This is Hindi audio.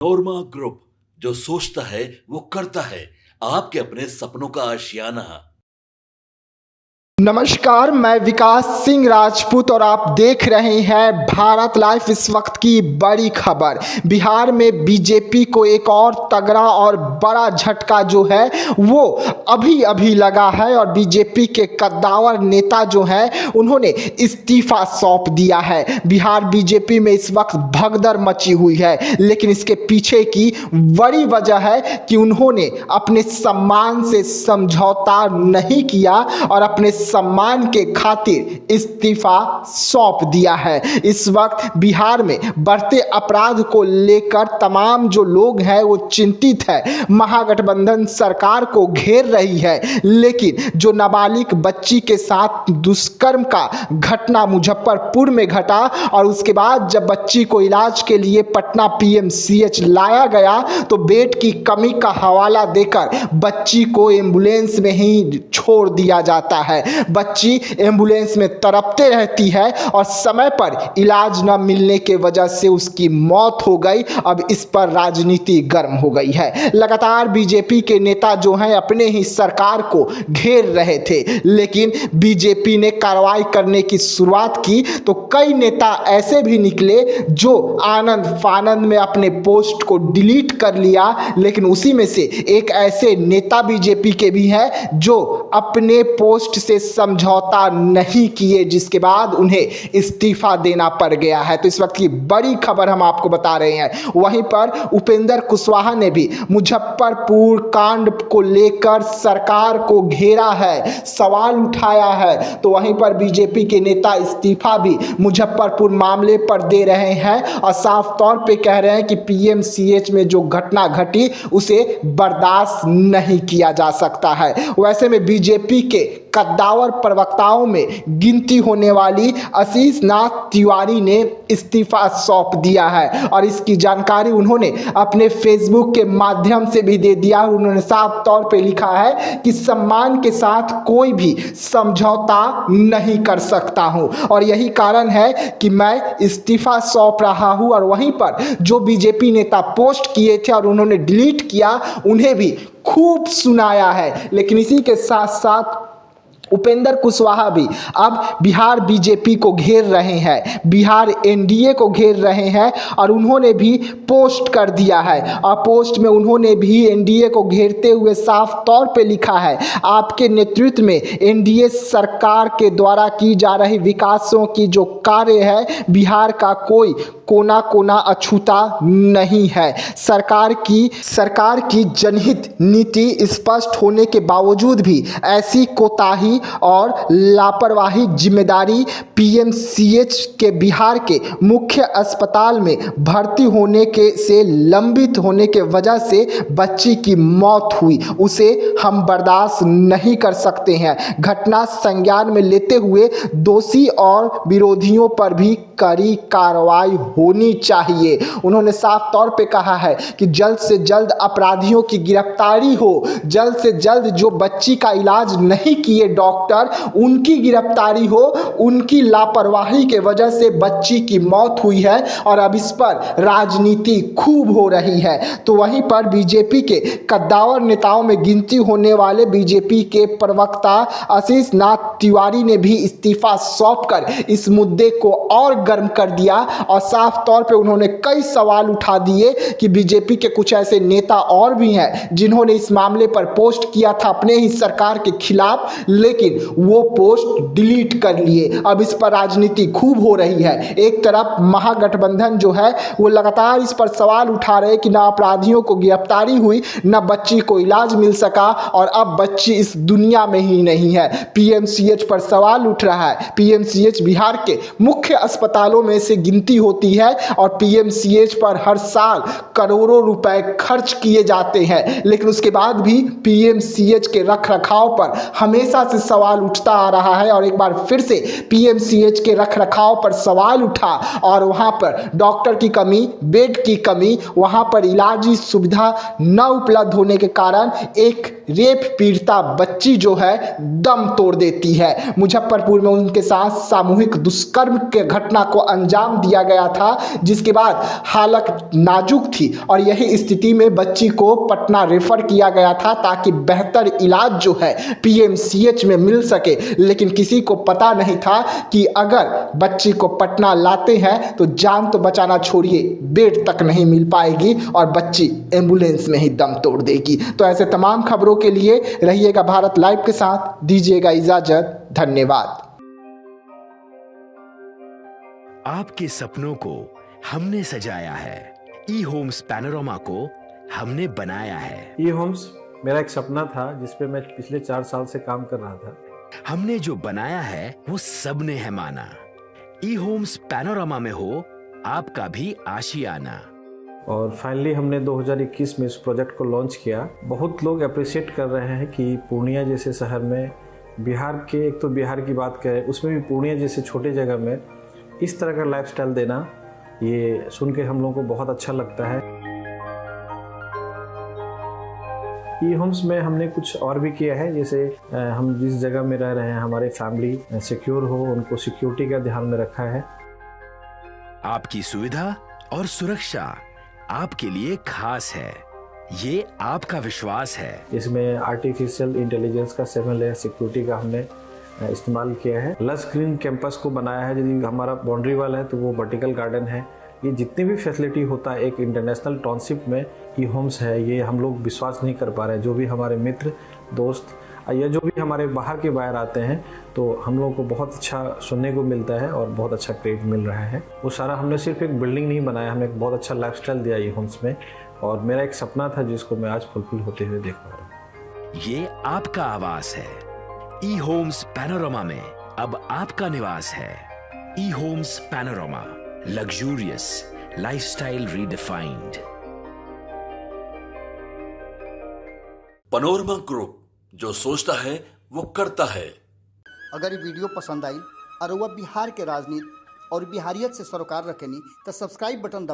नोरमा ग्रुप, जो सोचता है वो करता है। आपके अपने सपनों का आशियाना। नमस्कार, मैं विकास सिंह राजपूत और आप देख रहे हैं भारत लाइव। इस वक्त की बड़ी खबर, बिहार में बीजेपी को एक और तगड़ा और बड़ा झटका जो है वो अभी अभी लगा है और बीजेपी के कद्दावर नेता जो हैं उन्होंने इस्तीफा सौंप दिया है। बिहार बीजेपी में इस वक्त भगदड़ मची हुई है, लेकिन इसके पीछे की बड़ी वजह है कि उन्होंने अपने सम्मान से समझौता नहीं किया और अपने सम्मान के खातिर इस्तीफा सौंप दिया है। इस वक्त बिहार में बढ़ते अपराध को लेकर तमाम जो लोग हैं वो चिंतित है। महागठबंधन सरकार को घेर रही है, लेकिन जो नाबालिग बच्ची के साथ दुष्कर्म का घटना मुजफ्फरपुर में घटा और उसके बाद जब बच्ची को इलाज के लिए पटना पीएमसीएच लाया गया तो बेड की कमी का हवाला देकर बच्ची को एम्बुलेंस में ही छोड़ दिया जाता है। बच्ची एम्बुलेंस में तड़पते रहती है और समय पर इलाज न मिलने के वजह से उसकी मौत हो गई। अब इस पर राजनीति गर्म हो गई है। लगातार बीजेपी के नेता जो हैं अपने ही सरकार को घेर रहे थे, लेकिन बीजेपी ने कार्रवाई करने की शुरुआत की तो कई नेता ऐसे भी निकले जो आनंद फानंद में अपने पोस्ट को डिलीट कर लिया। लेकिन उसी में से एक ऐसे नेता बीजेपी के भी हैं जो अपने पोस्ट से समझौता नहीं किए, जिसके बाद उन्हें इस्तीफा देना पड़ गया है। तो इस वक्त की बड़ी खबर हम आपको बता रहे हैं। वहीं पर उपेंद्र कुशवाहा ने भी मुजफ्फरपुर कांड को लेकर सरकार को घेरा है, सवाल उठाया है। तो वहीं पर बीजेपी के नेता इस्तीफा भी मुजफ्फरपुर मामले पर दे रहे हैं और साफ तौर पे कह रहे हैं कि पीएमसीएच में जो घटना घटी उसे बर्दाश्त नहीं किया जा सकता है। वैसे में बीजेपी के कद्दावर प्रवक्ताओं में गिनती होने वाली आशीष नाथ तिवारी ने इस्तीफा सौंप दिया है और इसकी जानकारी उन्होंने अपने फेसबुक के माध्यम से भी दे दिया। उन्होंने साफ तौर पे लिखा है कि सम्मान के साथ कोई भी समझौता नहीं कर सकता हूं और यही कारण है कि मैं इस्तीफा सौंप रहा हूं। और वहीं पर जो बीजेपी नेता पोस्ट किए थे और उन्होंने डिलीट किया उन्हें भी खूब सुनाया है। लेकिन इसी के साथ साथ उपेंद्र कुशवाहा भी अब बिहार बीजेपी को घेर रहे हैं, बिहार एनडीए को घेर रहे हैं और उन्होंने भी पोस्ट कर दिया है। और पोस्ट में उन्होंने भी एनडीए को घेरते हुए साफ तौर पे लिखा है, आपके नेतृत्व में एनडीए सरकार के द्वारा की जा रही विकासों की जो कार्य है बिहार का कोई कोना कोना अछूता नहीं है। सरकार की जनहित नीति स्पष्ट होने के बावजूद भी ऐसी कोताही और लापरवाही जिम्मेदारी पीएमसीएच के बिहार के मुख्य अस्पताल में भर्ती होने के से लंबित होने के वजह से बच्ची की मौत हुई, उसे हम बर्दाश्त नहीं कर सकते हैं। घटना संज्ञान में लेते हुए दोषी और विरोधियों पर भी कड़ी कार्रवाई होनी चाहिए। उन्होंने साफ तौर पे कहा है कि जल्द से जल्द अपराधियों की गिरफ्तारी हो, जल्द से जल्द जो बच्ची का इलाज नहीं किए डॉक्टर उनकी गिरफ्तारी हो। उनकी लापरवाही के वजह से बच्ची की मौत हुई है और अब इस पर राजनीति खूब हो रही है। तो वहीं पर बीजेपी के कद्दावर नेताओं में गिनती होने वाले बीजेपी के प्रवक्ता आशीष नाथ तिवारी ने भी इस्तीफा सौंपकर इस मुद्दे को और गर्म कर दिया और साफ तौर पे उन्होंने कई सवाल उठा दिए कि बीजेपी के कुछ ऐसे नेता और भी हैं जिन्होंने इस मामले पर पोस्ट किया था अपने ही सरकार के खिलाफ, लेकिन वो पोस्ट डिलीट कर लिए। अब इस पर राजनीति खूब हो रही है। एक तरफ महागठबंधन जो है वो लगातार इस पर सवाल उठा रहे कि ना अपराधियों को गिरफ्तारी हुई, ना बच्ची को इलाज मिल सका और अब बच्ची इस दुनिया में ही नहीं है। पीएमसीएच पर सवाल उठ रहा है। पीएमसीएच बिहार के मुख्य अस्पतालों में से गिनती होती है और पीएमसीएच पर हर साल करोड़ों रुपए खर्च किए जाते हैं, लेकिन उसके बाद भी पीएमसीएच के रखरखाव पर हमेशा से सवाल उठता आ रहा है। और एक बार फिर से पीएमसीएच के रखरखाव पर सवाल उठा और वहां पर डॉक्टर की कमी, बेड की कमी, वहां पर इलाजी सुविधा न उपलब्ध होने के कारण एक रेप पीड़िता बच्ची जो है दम तोड़ देती है। मुजफ्फरपुर में उनके साथ सामूहिक दुष्कर्म के घटना को अंजाम दिया गया था, जिसके बाद हालत नाजुक थी और यही स्थिति में बच्ची को पटना रेफर किया गया था ताकि बेहतर इलाज जो है पीएमसीएच में मिल सके। लेकिन किसी को पता नहीं था कि अगर बच्ची को पटना लाते हैं तो जान तो बचाना छोड़िए, बेड तक नहीं मिल पाएगी और बच्ची एम्बुलेंस में ही दम तोड़ देगी। तो ऐसे तमाम खबरों के लिए रहिएगा भारत लाइव के साथ, दीजिएगा इजाजत, धन्यवाद। आपके सपनों को हमने सजाया है, ई होम्स पैनोरमा को हमने बनाया है। ई होम्स मेरा एक सपना था जिस पे मैं पिछले 4 साल से काम कर रहा था। हमने जो बनाया है वो सबने है माना। ई होम्स पैनोरमा में हो आपका भी आशियाना। और फाइनली हमने 2021 में इस प्रोजेक्ट को लॉन्च किया। बहुत लोग अप्रिशिएट कर रहे हैं कि पूर्णिया जैसे शहर में, बिहार के, एक तो बिहार की बात करें उसमें भी पूर्णिया जैसे छोटे जगह में इस तरह का लाइफस्टाइल देना, ये सुन के हम लोगों को बहुत अच्छा लगता है। ई होम्स में हमने कुछ और भी किया है, जैसे हम जिस जगह में रह रहे हैं हमारे फैमिली सिक्योर हो, उनको सिक्योरिटी का ध्यान में रखा है। आपकी सुविधा और सुरक्षा आपके लिए खास है, ये आपका विश्वास है। इसमें आर्टिफिशियल इंटेलिजेंस का 7 लेयर सिक्योरिटी का हमने इस्तेमाल किया है। लस ग्रीन कैंपस को बनाया है। यदि हमारा बाउंड्री वाल है तो वो वर्टिकल गार्डन है। ये जितनी भी फैसिलिटी होता है एक इंटरनेशनल टाउनशिप में ई होम्स है, ये हम लोग विश्वास नहीं कर पा रहे हैं। जो भी हमारे मित्र दोस्त या जो भी हमारे बाहर के बाहर आते हैं तो हम लोगों को बहुत अच्छा सुनने को मिलता है और बहुत अच्छा क्रेडिट मिल रहा है। वो सारा हमने सिर्फ एक बिल्डिंग नहीं बनाया, हमने एक बहुत अच्छा लाइफस्टाइल दिया ई होम्स में, और मेरा एक सपना था जिसको मैं आज फुलफिल होते हुए देख पा रहा हूँ। ये आपका आवास है। ई होम्स पैनोरमा में अब आपका निवास है। E Homes Panorama, luxurious lifestyle redefined. Panorama group, जो सोचता है वो करता है। अगर ये वीडियो पसंद आई और वह बिहार के राजनीति और बिहारियत से सरोकार रखेनी तो सब्सक्राइब बटन दबा